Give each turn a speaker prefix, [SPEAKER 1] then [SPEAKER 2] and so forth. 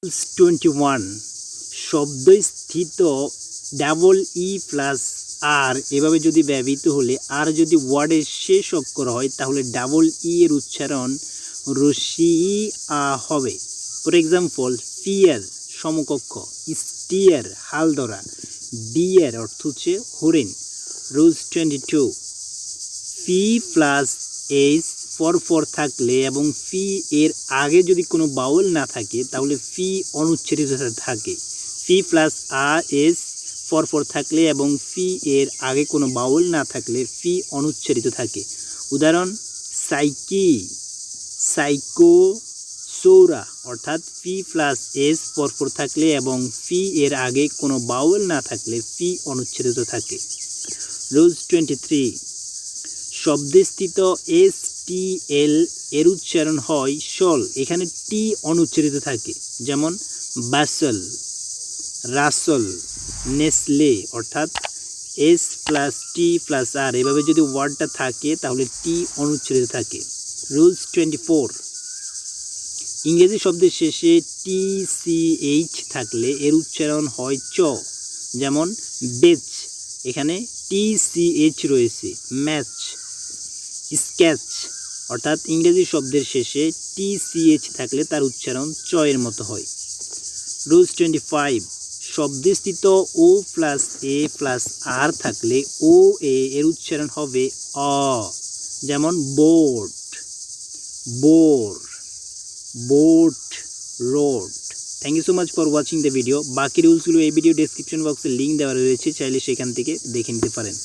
[SPEAKER 1] 21 শব্দস্থিত double E plus আর এভাবে যদি ব্যবহৃত হলে আর যদি ওয়ার্ডের শেষ অক্ষর হয় তাহলে ডাবল ই এর উচ্চারণ রসি আ হবে। ফর এক্সাম্পল, ফিয়ার সমকক্ষ, স্টিয়ার হাল ধরা, ডিয়ার অর্থ হচ্ছে হরিণ। রুলস 22, ফি প্লাস এস পরপর থাকলে এবং ফি এর আগে যদি কোনো বাউল না থাকে তাহলে ফি অনুচ্চারিত থাকে। ফি প্লাস আ এস পরপর থাকলে এবং ফি এর আগে কোনো বাউল না থাকলে ফি অনুচ্চারিত থাকে। উদাহরণ, সাইকি, সাইকো, সৌরা, অর্থাৎ ফি প্লাস এস পরপর থাকলে এবং ফি এর আগে কোনো বাউল না থাকলে ফি অনুচ্চারিত থাকে। রুলস 23, শব্দস্থিত এস টি এল এর উচ্চারণ হয় শল, এখানে টি অনুচ্চারিত থাকে। যেমন বাসল, রাসল, নেসলে, অর্থাৎ এস প্লাস টি প্লাস আর এভাবে যদি ওয়ার্ডটা থাকে তাহলে টি অনুচ্চারিত থাকে। রুলস 24, ইংরেজি শব্দের শেষে টি সি এইচ থাকলে এর উচ্চারণ হয় চ। যেমন বেচ, এখানে টি সি এইচ রয়েছে। ম্যাচ, স্কেচ, অর্থাৎ ইংরেজি শব্দের শেষে টি সি এইচ থাকলে তার উচ্চারণ চ এর মতো হয়। রুলস 25, শব্দস্থিত O plus A plus R থাকলে ও এ এর উচ্চারণ হবে অ। যেমন boat, bore, boat, road. Thank you so much for watching the video. বাকি রুলসগুলো এই ভিডিও ডেসক্রিপশন বক্সে লিঙ্ক দেওয়া রয়েছে, চাইলে সেখান থেকে দেখে নিতে পারেন।